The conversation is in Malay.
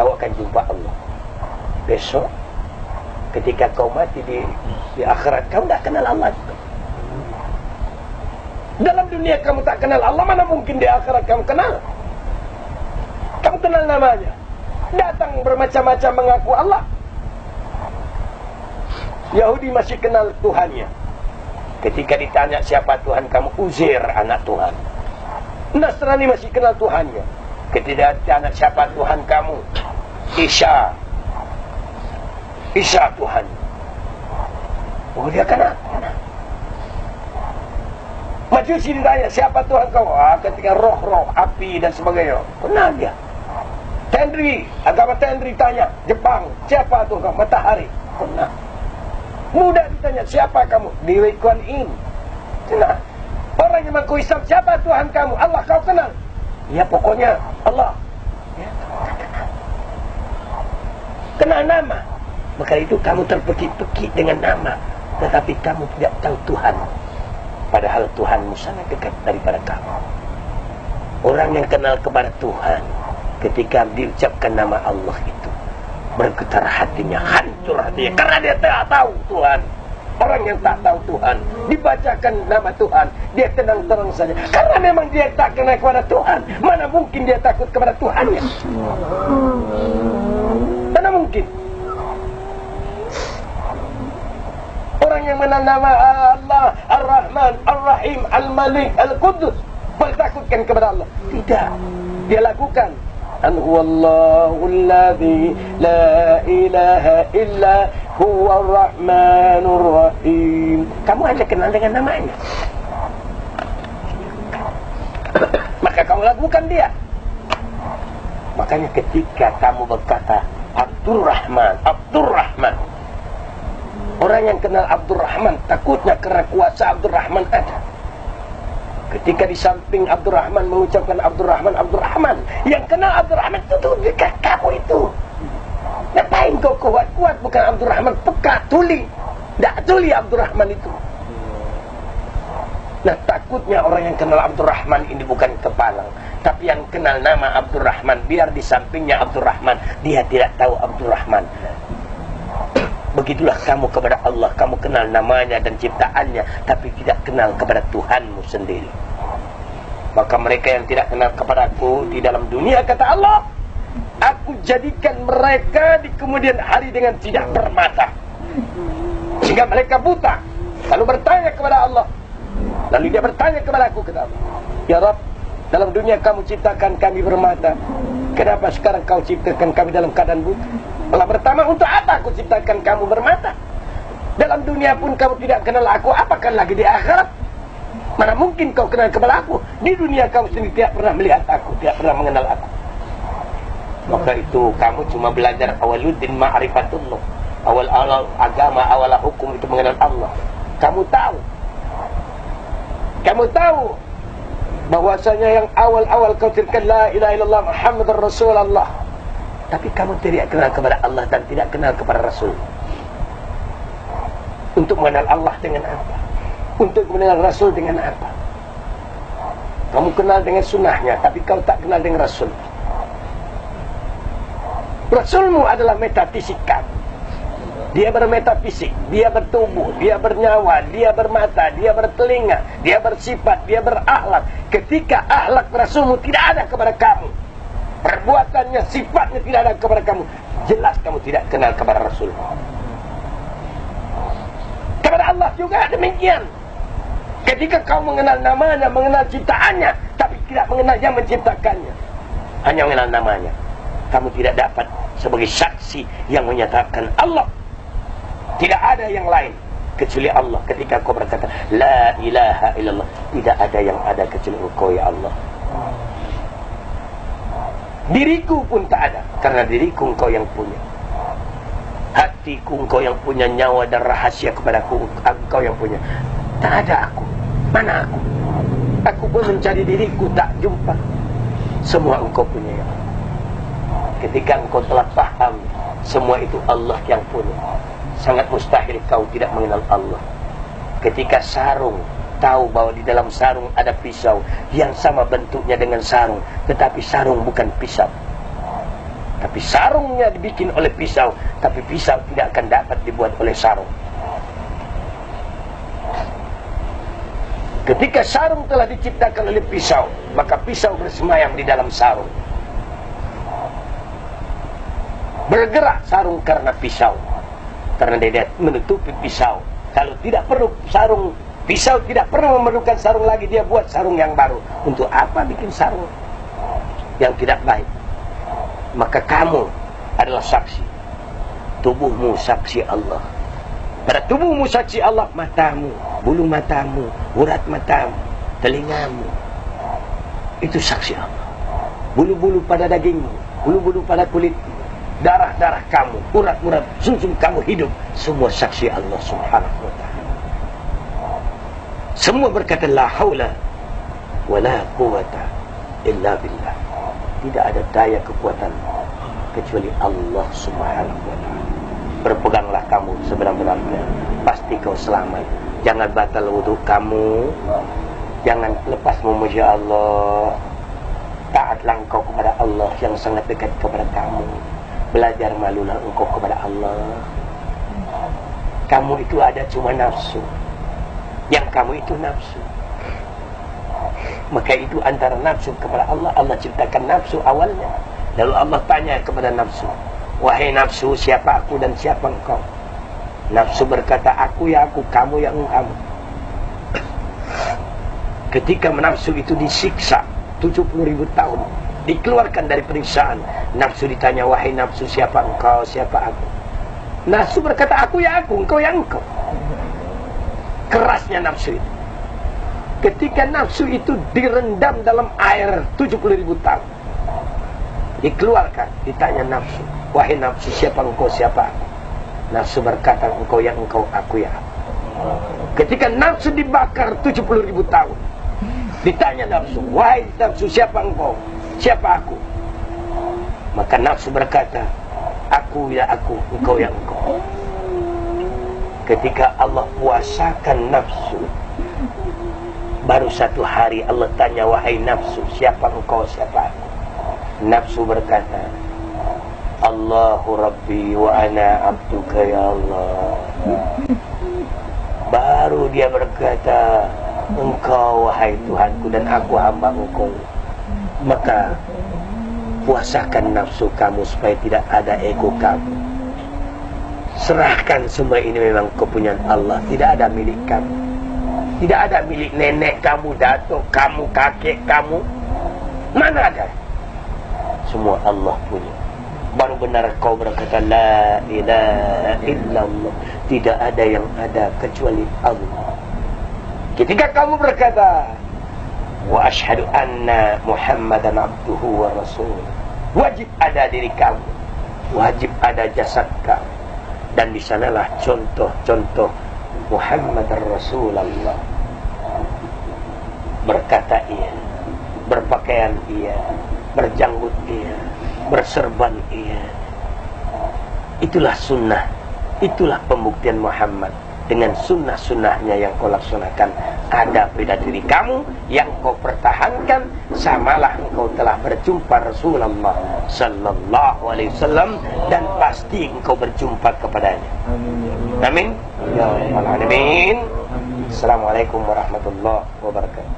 kau akan jumpa Allah. Besok ketika kau mati di akhirat, kau tak kenal Allah juga. Dalam dunia kamu tak kenal Allah, mana mungkin di akhirat kamu kenal? Kamu kenal namanya, datang bermacam-macam mengaku Allah. Yahudi masih kenal Tuhannya. Ketika ditanya siapa Tuhan kamu, Uzair anak Tuhan. Nasrani masih kenal Tuhannya. Ketika ditanya siapa Tuhan kamu, Isa Tuhan. Oh, dia kenal. Majusi ditanya siapa Tuhan kamu, ketika roh-roh, api dan sebagainya, kenal dia. Tenri, agama Tenri tanya Jepang, siapa Tuhan kamu, matahari, kenal. Mudah ditanya siapa kamu, Dewi Kuan Yin, kenal. Orang yang mengaku Islam, siapa Tuhan kamu, Allah, kau kenal? Ya pokoknya Allah, ya, kenal nama. Maka itu kamu terpekik-pekik dengan nama, tetapi kamu tidak tahu Tuhan. Padahal Tuhanmu sangat dekat daripada kamu. Orang yang kenal kepada Tuhan, ketika diucapkan nama Allah itu, bergetar hatinya, hancur hatinya, karena dia tak tahu Tuhan. Orang yang tak tahu Tuhan, dibacakan nama Tuhan, dia tenang-tenang saja, karena memang dia tak kenal kepada Tuhan. Mana mungkin dia takut kepada Tuhannya? Mana mungkin? Orang yang mengenal nama Allah, Ar-Rahman, Ar-Rahim, Al-Malik, Al-Qudus, bertakutkan kepada Allah? Tidak. Dia lakukan Huwallahu alladhi la ilaha illa huwa ar-Rahmanur Rahim. Kamu hanya kenal dengan namanya, maka kamu lakukan dia. Makanya ketika kamu berkata Abdurrahman, Abdurrahman, orang yang kenal Abdurrahman takutnya karena kuasa Abdurrahman ada. Ketika di samping Abdurrahman mengucapkan Abdurrahman, Abdurrahman, yang kenal Abdurrahman itu tuh dekat kamu itu. Ngapain kau kuat-kuat? Bukan Abdurrahman, peka, tuli. Tak tuli Abdurrahman itu. Nah, takutnya orang yang kenal Abdurrahman ini bukan kepalang, tapi yang kenal nama Abdurrahman, biar di sampingnya Abdurrahman, dia tidak tahu Abdurrahman. Begitulah kamu kepada Allah, kamu kenal namanya dan ciptaannya, tapi tidak kenal kepada Tuhanmu sendiri. Maka mereka yang tidak kenal kepadaku di dalam dunia, kata Allah, aku jadikan mereka di kemudian hari dengan tidak bermata, sehingga mereka buta. Lalu bertanya kepada Allah, lalu dia bertanya kepada aku, kata Allah, ya Rabb, dalam dunia kamu ciptakan kami bermata, kenapa sekarang kau ciptakan kami dalam keadaan buta? Allah bertanya, untuk apa aku ciptakan kamu bermata? Dalam dunia pun kamu tidak kenal aku, apakan lagi di akhirat? Mana mungkin kau kenal kepada aku? Di dunia kamu sendiri tidak pernah melihat aku, tidak pernah mengenal aku. Maka itu kamu cuma belajar awaluddin ma'rifatullah. Awal agama, awal hukum itu mengenal Allah. Kamu tahu bahwasanya yang awal-awal kau tirkan la ilaha illallah Muhammadur Rasulullah, tapi kamu tidak kenal kepada Allah dan tidak kenal kepada Rasul. Untuk mengenal Allah dengan apa? Untuk mengenal Rasul dengan apa? Kamu kenal dengan sunnahnya, tapi kau tak kenal dengan Rasul. Rasulmu adalah metafisika. Dia bermetafisik, dia bertubuh, dia bernyawa, dia bermata, dia bertelinga, dia bersifat, dia berakhlak. Ketika akhlak Rasulmu tidak ada kepada kamu, perbuatannya, sifatnya tidak ada kepada kamu, jelas kamu tidak kenal kepada Rasul. Kepada Allah juga demikian. Ketika kau mengenal namanya, mengenal ciptaannya, tapi tidak mengenal yang menciptakannya, hanya mengenal namanya, kamu tidak dapat sebagai saksi yang menyatakan Allah tidak ada yang lain kecuali Allah. Ketika kau berkata la ilaha illallah, tidak ada yang ada kecuali Engkau ya Allah. Diriku pun tak ada, karena diriku Engkau yang punya. Hatiku Engkau yang punya, nyawa dan rahasia kepadaku Engkau yang punya. Tak ada aku. Mana aku? Aku pun mencari diriku, tak jumpa. Semua Engkau punya ya Allah. Ketika engkau telah paham semua itu Allah yang punya, sangat mustahil kau tidak mengenal Allah. Ketika sarung, tahu bahwa di dalam sarung ada pisau yang sama bentuknya dengan sarung, tetapi sarung bukan pisau. Tapi sarungnya dibikin oleh pisau, tapi pisau tidak akan dapat dibuat oleh sarung. Ketika sarung telah diciptakan oleh pisau, maka pisau bersemayam di dalam sarung. Bergerak sarung karena pisau, karena dia menutupi pisau. Kalau tidak perlu sarung, pisau tidak perlu memerlukan sarung lagi, dia buat sarung yang baru. Untuk apa bikin sarung yang tidak baik? Maka kamu adalah saksi. Tubuhmu saksi Allah. Pada tubuhmu saksi Allah, matamu, bulu matamu, urat matamu, telingamu, itu saksi Allah. Bulu-bulu pada dagingmu, bulu-bulu pada kulitmu, darah-darah kamu, urat-urat sumsum kamu hidup, semua saksi Allah Subhanahu wa ta'ala. Semua berkata la haula wala quwata illa billah. Tidak ada daya kekuatan kecuali Allah Subhanahu wa ta'ala. Berpeganglah kamu sebenar-benarnya, pasti kau selamat. Jangan batal wudhu kamu, jangan lepas memuji Allah. Taatlah engkau kepada Allah yang sangat dekat kepada kamu. Belajar malulah engkau kepada Allah. Kamu itu ada cuma nafsu. Yang kamu itu nafsu. Maka itu antara nafsu kepada Allah. Allah ciptakan nafsu awalnya, lalu Allah tanya kepada nafsu, wahai nafsu, siapa aku dan siapa engkau? Nafsu berkata, aku ya aku, kamu ya kamu. Ketika nafsu itu disiksa 70.000 tahun, dikeluarkan dari periksaan, nafsu ditanya, wahai nafsu, siapa engkau, siapa aku? Nafsu berkata, aku ya aku, engkau ya engkau. Kerasnya nafsu itu. Ketika nafsu itu direndam dalam air 70.000 tahun, dikeluarkan, ditanya nafsu, wahai nafsu, siapa engkau, siapa aku? Nafsu berkata, engkau ya engkau, aku ya aku. Ketika nafsu dibakar 70.000 tahun, ditanya nafsu, wahai nafsu, siapa engkau, siapa aku? Maka nafsu berkata, aku ya aku, engkau ya engkau. Ketika Allah puasakan nafsu, baru satu hari Allah tanya, wahai nafsu, siapa engkau, siapa aku? Nafsu berkata, Allahu Rabbi wa ana abduka ya Allah. Baru dia berkata, engkau wahai Tuhanku dan aku hamba engkau. Maka puasakan nafsu kamu supaya tidak ada ego kamu. Serahkan semua ini memang kepunyaan Allah, tidak ada milik kamu. Tidak ada milik nenek kamu, datuk kamu, kakek kamu. Mana ada? Semua Allah punya. Baru benar kau berkata, la ilaha illallah. Tidak ada yang ada kecuali Allah. Ketika kamu berkata, wa ashhadu anna Muhammadan abduhu wa rasul, wajib ada diri kamu, wajib ada jasad kamu. Dan di sanalah contoh-contoh Muhammad Rasulullah. Berkata iya, berpakaian iya, berjanggut iya, berserban iya. Itulah sunnah, itulah pembuktian Muhammad. Dengan sunnah-sunnahnya yang kau laksanakan, ada pada diri kamu yang kau pertahankan, samalah engkau telah berjumpa Rasulullah sallallahu alaihi wasallam, dan pasti engkau berjumpa kepadanya. Amin ya rabbal alamin. Assalamualaikum warahmatullahi wabarakatuh.